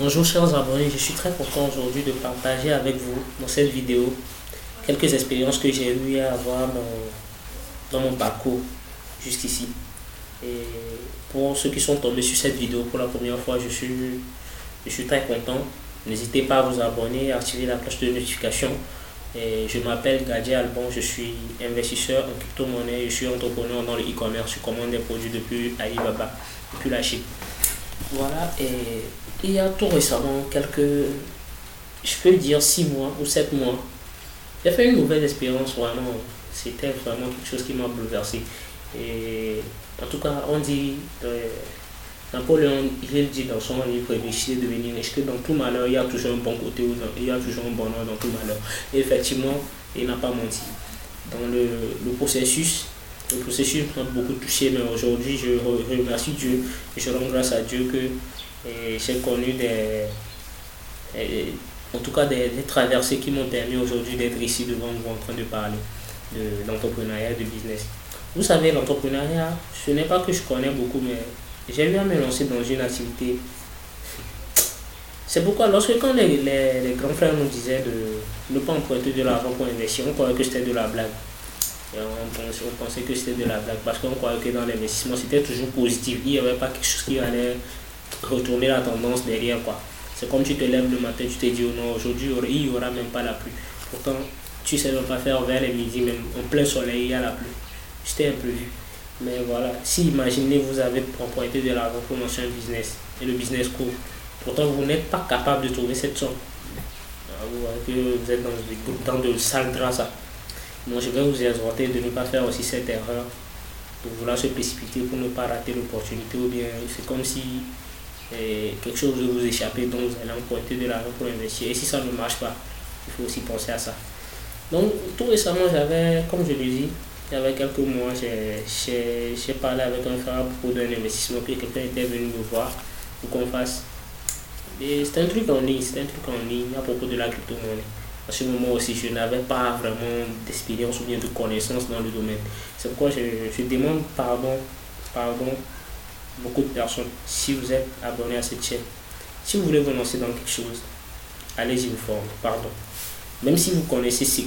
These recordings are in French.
Bonjour chers abonnés, je suis très content aujourd'hui de partager avec vous dans cette vidéo quelques expériences que j'ai eu à avoir dans mon parcours jusqu'ici. Et pour ceux qui sont tombés sur cette vidéo pour la première fois, je suis très content. N'hésitez pas à vous abonner, à activer la cloche de notification. Et je m'appelle Gadiel Albon, je suis investisseur en crypto-monnaie, je suis entrepreneur dans le e-commerce, je commande des produits depuis Alibaba, depuis la Chine. Voilà, et il y a tout récemment, je peux dire 6 mois ou 7 mois, j'ai fait une mauvaise expérience vraiment. C'était vraiment quelque chose qui m'a bouleversé. Et en tout cas, on dit, Napoléon, il dit dans son livre Réussir et devenir riche que dans tout malheur, il y a toujours un bon côté, il y a toujours un bonheur dans tout malheur. Et effectivement, il n'a pas menti. Dans le processus m'a beaucoup touché, mais aujourd'hui, je remercie Dieu et je rends grâce à Dieu que j'ai connu en tout cas des traversées qui m'ont permis aujourd'hui d'être ici devant vous en train de parler de l'entrepreneuriat, du business. Vous savez, l'entrepreneuriat, ce n'est pas que je connais beaucoup, mais j'ai eu à me lancer dans une activité. C'est pourquoi lorsque quand les grands frères nous disaient de ne pas emprunter de l'argent pour investir, on croyait que c'était de la blague. Et on pensait que c'était de la blague parce qu'on croyait que dans l'investissement c'était toujours positif. Il n'y avait pas quelque chose qui allait retourner la tendance derrière quoi. C'est comme tu te lèves le matin, tu te dis oh non, aujourd'hui il n'y aura même pas la pluie. Pourtant, tu ne sais même pas faire vers les midi, même en plein soleil, il y a la pluie. C'était imprévu. Mais voilà, si imaginez vous avez emprunté de l'argent pour lancer un business et le business court, pourtant vous n'êtes pas capable de trouver cette somme. Vous voyez que vous êtes dans de sales draps. Moi, je vais vous exhorter de ne pas faire aussi cette erreur, de vouloir se précipiter pour ne pas rater l'opportunité, ou bien c'est comme si quelque chose de vous échapper, donc vous allez emprunter de l'argent pour investir. Et si ça ne marche pas, il faut aussi penser à ça. Donc, tout récemment, comme je le dis, il y avait quelques mois, j'ai parlé avec un frère à propos d'un investissement que quelqu'un était venu me voir pour qu'on fasse. Et c'était un truc en ligne, à propos de la crypto-monnaie. À ce moment aussi, je n'avais pas vraiment d'expérience ou bien de connaissances dans le domaine. C'est pourquoi je demande pardon, beaucoup de personnes, si vous êtes abonné à cette chaîne, si vous voulez vous lancer dans quelque chose, allez-y vous former, pardon. Même si vous connaissez 50%,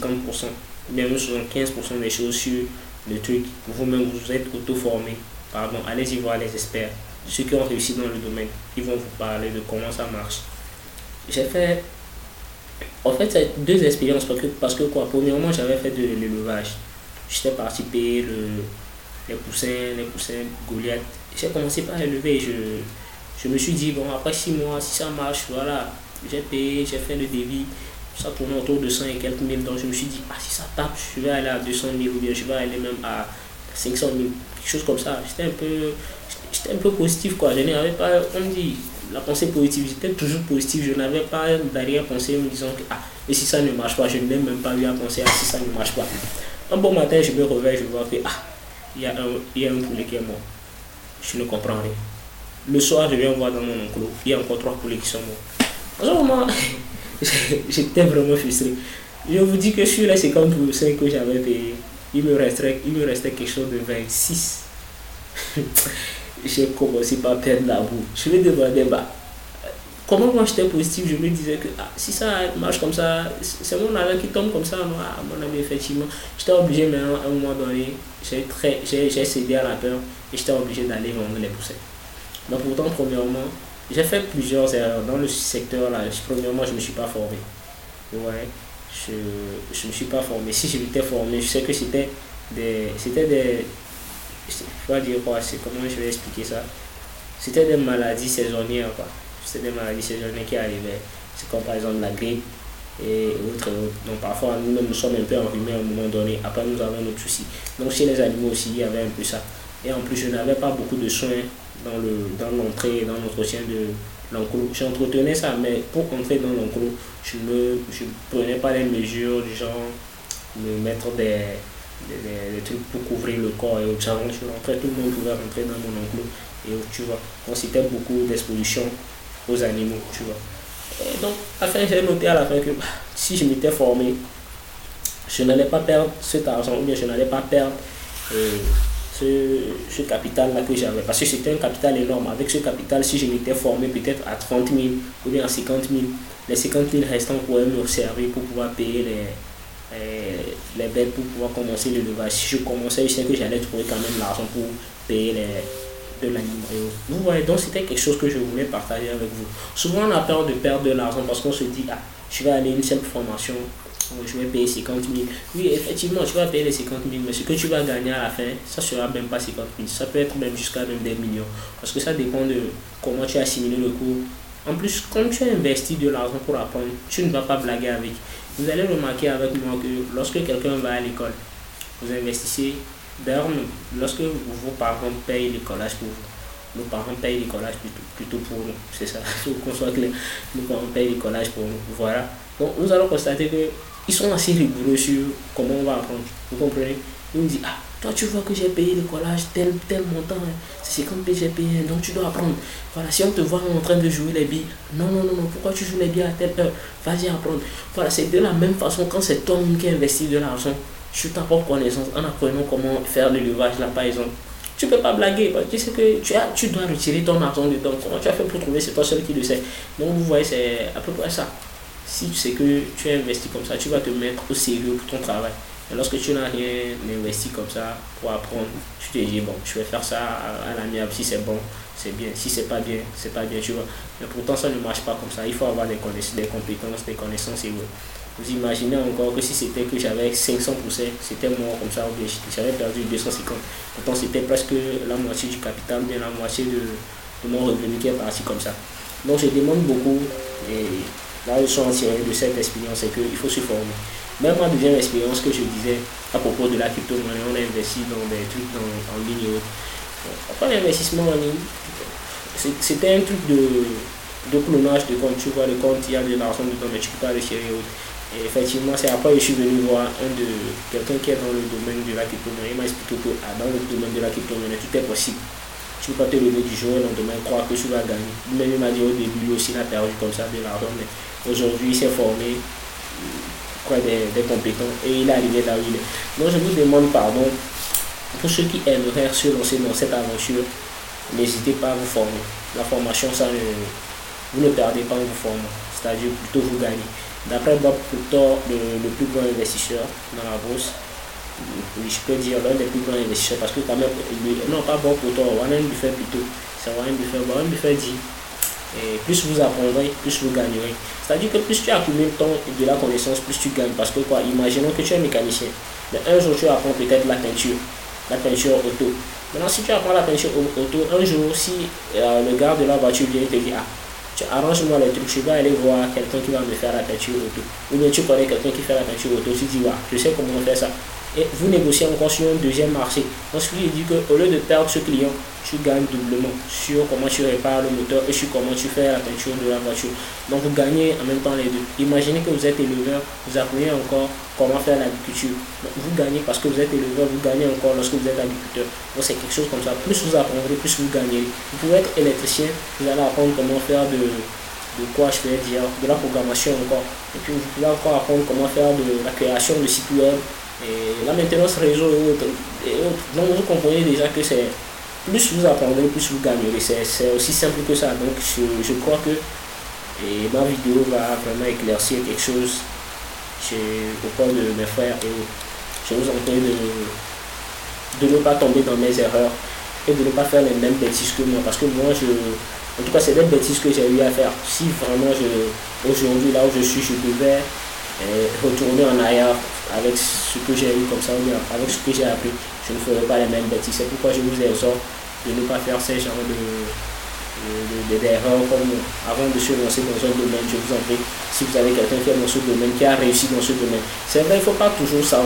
même 75% des choses sur le truc, vous-même vous êtes auto-formé, pardon, allez-y voir les experts, ceux qui ont réussi dans le domaine, ils vont vous parler de comment ça marche. En fait, c'est deux expériences parce que quoi, premièrement, j'avais fait de l'élevage. J'étais parti payer les poussins Goliath. J'ai commencé par élever. Je me suis dit, bon, après 6 mois, si ça marche, voilà, j'ai payé, j'ai fait le débit. Ça tournait autour de 100 et quelques mille. Donc, je me suis dit, si ça tape, je vais aller à 200 000 ou bien je vais aller même à 500 000. Quelque chose comme ça. J'étais un peu positif, quoi. Je n'avais pas, on me dit, la pensée positive, j'étais toujours positif. Je n'avais pas d'arrière-pensée me disant que, et si ça ne marche pas, je n'ai même pas eu à penser à si ça ne marche pas. Un bon matin, je me réveille, je vois que, il y a un poulet qui est mort. Je ne comprends rien. Le soir, je viens voir dans mon enclos, il y a encore 3 poulets qui sont morts. À ce moment, j'étais vraiment frustré. Je vous dis que sur les 50% que j'avais payé, il me restait quelque chose de 26. J'ai commencé par perdre la boue. Je me demandais, comment moi j'étais positif, je me disais que si ça marche comme ça, c'est mon argent qui tombe comme ça. Non, mon ami, effectivement, j'étais obligé, mais à un moment donné, j'ai cédé à la peur et j'étais obligé d'aller vendre les poussins. Mais pourtant, premièrement, j'ai fait plusieurs erreurs dans le secteur là. Premièrement, je ne me suis pas formé. Ouais, je ne me suis pas formé. Si je m'étais formé, je sais que c'était des. Je vais dire quoi, c'est comment je vais expliquer ça. C'était des maladies saisonnières, quoi. C'était des maladies saisonnières qui arrivaient. C'est comme par exemple la grippe et autres. Donc parfois, nous sommes un peu enrhumés à un moment donné. Après, nous avons notre souci. Donc chez les animaux aussi, il y avait un peu ça. Et en plus, je n'avais pas beaucoup de soins dans l'entrée et dans l'entretien de l'enclos. J'entretenais ça, mais pour entrer dans l'enclos, je ne prenais pas les mesures du genre me mettre des trucs pour couvrir le corps et au genre, je rentrais, tout le monde pouvait rentrer dans mon enclos et tu vois, donc c'était beaucoup d'exposition aux animaux, tu vois. Et donc, à la fin, j'ai noté à la fin que si je m'étais formé, je n'allais pas perdre cet argent ou bien je n'allais pas perdre ce capital-là que j'avais. Parce que c'était un capital énorme. Avec ce capital, si je m'étais formé peut-être à 30 000 ou bien à 50 000, les 50 000 restants pourraient me servir pour pouvoir payer les bêtes, pour pouvoir commencer l'élevage. Si je commençais, je sais que j'allais trouver quand même l'argent pour payer de l'animaux. Vous voyez, donc c'était quelque chose que je voulais partager avec vous. Souvent, on a peur de perdre de l'argent parce qu'on se dit, ah, je vais aller à une simple formation, je vais payer 50 000. Oui, effectivement, tu vas payer les 50 000, mais ce que tu vas gagner à la fin, ça sera même pas 50 000. Ça peut être même jusqu'à même des millions. Parce que ça dépend de comment tu as assimilé le cours. En plus, comme tu as investi de l'argent pour apprendre, tu ne vas pas blaguer avec. Vous allez remarquer avec moi que lorsque quelqu'un va à l'école, vous investissez. D'ailleurs, lorsque vos parents payent l'écolage pour vous, nos parents payent l'écolage plutôt pour nous. C'est ça, il faut qu'on soit clair. Nos parents payent l'écolage pour nous. Voilà. Donc, nous allons constater qu'ils sont assez rigoureux sur comment on va apprendre. Vous comprenez? Ils nous disent, ah, toi tu vois que j'ai payé l'écolage tel montant, hein. C'est 50 000 j'ai payé, donc tu dois apprendre. Voilà, si on te voit en train de jouer les billes, non, pourquoi tu joues les billes à telle heure? Vas-y apprendre. Voilà, c'est de la même façon quand c'est toi-même qui investis de l'argent sur ta propre connaissance en apprenant comment faire l'élevage là par exemple. Tu ne peux pas blaguer, parce que tu sais que tu dois retirer ton argent dedans. Comment tu as fait pour trouver? C'est toi seul qui le sais. Donc vous voyez, c'est à peu près ça. Si tu sais que tu as investi comme ça, tu vas te mettre au sérieux pour ton travail. Et lorsque tu n'as rien investi comme ça pour apprendre, tu te dis, bon, je vais faire ça à l'amiable. Si c'est bon, c'est bien. Si c'est pas bien, tu vois. Mais pourtant, ça ne marche pas comme ça. Il faut avoir des compétences, des connaissances et ouais. Vous imaginez encore que si c'était que j'avais 500%, c'était mort comme ça, j'avais perdu 250. Pourtant, c'était presque la moitié du capital, bien la moitié de mon revenu qui est parti comme ça. Donc, je demande beaucoup et la leçon à tirer de cette expérience, c'est qu'il faut se former. Même ma deuxième expérience que je disais à propos de la crypto-monnaie, on a investi dans des trucs en ligne et autres. Après l'investissement en ligne, c'était un truc de clonage de compte. Tu vois, le compte, il y a de l'argent dedans, mais tu ne peux pas le tirer et autres. Et effectivement, c'est après que je suis venu voir quelqu'un qui est dans le domaine de la crypto-monnaie. Il m'a expliqué que dans le domaine de la crypto-monnaie, tout est possible. Tu ne peux pas te lever du jour au lendemain croire que tu vas gagner. Lui-même, il m'a dit au début, lui aussi, il a perdu comme ça de l'argent, mais aujourd'hui, il s'est formé près des compétences et il est arrivé là où il est. Donc, je vous demande pardon pour ceux qui aimeraient se lancer dans cette aventure. N'hésitez pas à vous former. La formation, vous ne perdez pas en vous formant, c'est-à-dire plutôt vous gagnez. D'après Bob Proctor, le plus grand investisseur dans la bourse, je peux dire l'un des plus grands investisseurs parce que quand même, non pas Bob Proctor, Warren Buffett plutôt, c'est Warren Buffett dit, et plus vous apprendrez, plus vous gagnerez. C'est-à-dire que plus tu accumules de la connaissance, plus tu gagnes. Parce que quoi, imaginons que tu es mécanicien, mais un jour tu apprends peut-être la peinture auto. Maintenant, si tu apprends la peinture auto, un jour, si le gars de la voiture vient te dire, ah, tu arranges-moi les trucs, je vais aller voir quelqu'un qui va me faire la peinture auto. Ou bien tu connais quelqu'un qui fait la peinture auto, tu dis, ouais, je sais comment faire ça. Et vous négociez encore sur un deuxième marché. Donc, ce qui dit qu'au lieu de perdre ce client, tu gagnes doublement sur comment tu répares le moteur et sur comment tu fais la peinture de la voiture. Donc, vous gagnez en même temps les deux. Imaginez que vous êtes éleveur, vous apprenez encore comment faire l'agriculture. Vous gagnez parce que vous êtes éleveur, vous gagnez encore lorsque vous êtes agriculteur. Donc, c'est quelque chose comme ça. Plus vous apprendrez, plus vous gagnez. Vous pouvez être électricien, vous allez apprendre comment faire de la programmation encore. Et puis, vous pouvez encore apprendre comment faire de la création de sites web. Et la maintenance réseau et autres. Donc vous comprenez déjà que c'est plus vous apprendrez, plus vous gagnerez. C'est aussi simple que ça. Donc je crois que ma vidéo va vraiment éclaircir quelque chose auprès de mes frères et je vous en prie de ne pas tomber dans mes erreurs et de ne pas faire les mêmes bêtises que moi. Parce que moi, en tout cas, c'est des bêtises que j'ai eu à faire. Si vraiment aujourd'hui, là où je suis, je devais retourner en arrière avec ce que j'ai eu comme ça, avec ce que j'ai appris, je ne ferai pas les mêmes bêtises. C'est pourquoi je vous exhorte de ne pas faire ces genres d'erreurs comme avant de se lancer dans un domaine. Je vous en prie, si vous avez quelqu'un qui est dans ce domaine, qui a réussi dans ce domaine, c'est vrai, il ne faut pas toujours ça,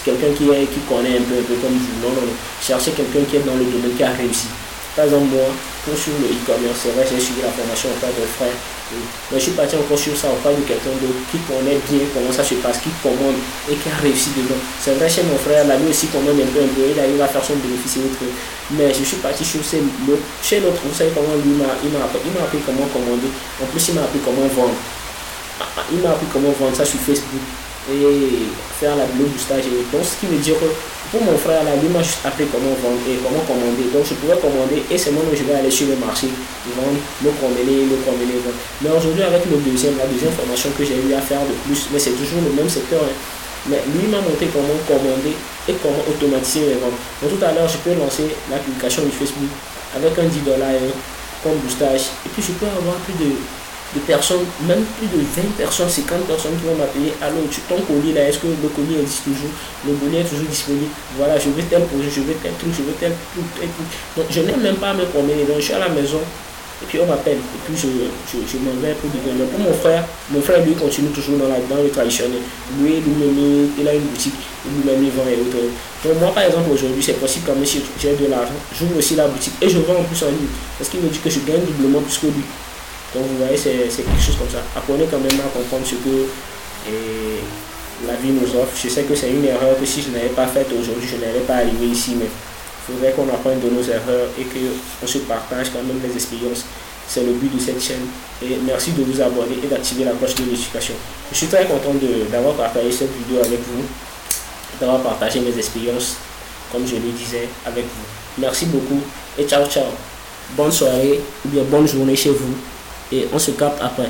quelqu'un qui connaît un peu comme vous. Non. Cherchez quelqu'un qui est dans le domaine, qui a réussi. Par exemple, moi, pour suivre le e-commerce, c'est vrai, j'ai suivi la formation auprès de frère. Mais je suis parti encore sur ça auprès de quelqu'un d'autre qui connaît bien comment ça se passe, qui commande et qui a réussi dedans. C'est vrai, chez mon frère, là, lui aussi commande un peu, il arrive à faire son bénéfice et autres. Mais je suis parti sur chez l'autre, vous savez comment lui, il m'a appris comment commander. En plus, il m'a appris comment vendre. Il m'a appris comment vendre ça sur Facebook. et faire la vidéo boostage. Donc ce qui veut dire que pour mon frère là, lui m'a juste appris comment vendre et comment commander. Donc je pouvais commander et c'est moi que je vais aller sur le marché, vendre, me promener, vendre. Mais aujourd'hui avec la deuxième formation que j'ai eu à faire de plus, mais c'est toujours le même secteur. Hein. Mais lui m'a montré comment commander et comment automatiser les ventes. Donc tout à l'heure, je peux lancer l'application du Facebook avec un 10$ comme boostage. Et puis je peux avoir plus de personnes, même plus de 20 personnes, 50 personnes qui vont m'appeler. Allô, ton colis là, est-ce que le colis existe toujours? Le colis est toujours disponible. Voilà, je veux tel projet, je veux tel truc, je veux tel truc, tel truc. Donc je n'aime même pas me promener. Donc je suis à la maison. Et puis on m'appelle. Et puis je m'en vais pour devenir. Pour mon frère lui continue toujours dans le traditionnel. Lui il a une boutique. Lui-même il vend et autres. Donc moi par exemple aujourd'hui c'est possible quand même si j'ai de l'argent. J'ouvre aussi la boutique et je vends en plus en ligne. Parce qu'il me dit que je gagne doublement plus que lui. Donc vous voyez, c'est quelque chose comme ça. Apprenez quand même à comprendre ce que la vie nous offre. Je sais que c'est une erreur que si je n'avais pas faite aujourd'hui, je n'allais pas arriver ici. Mais il faudrait qu'on apprenne de nos erreurs et qu'on se partage quand même les expériences. C'est le but de cette chaîne. Et merci de vous abonner et d'activer la cloche de notification. Je suis très content d'avoir partagé cette vidéo avec vous, d'avoir partagé mes expériences, comme je le disais, avec vous. Merci beaucoup et ciao ciao. Bonne soirée ou bien bonne journée chez vous. Et on se capte après.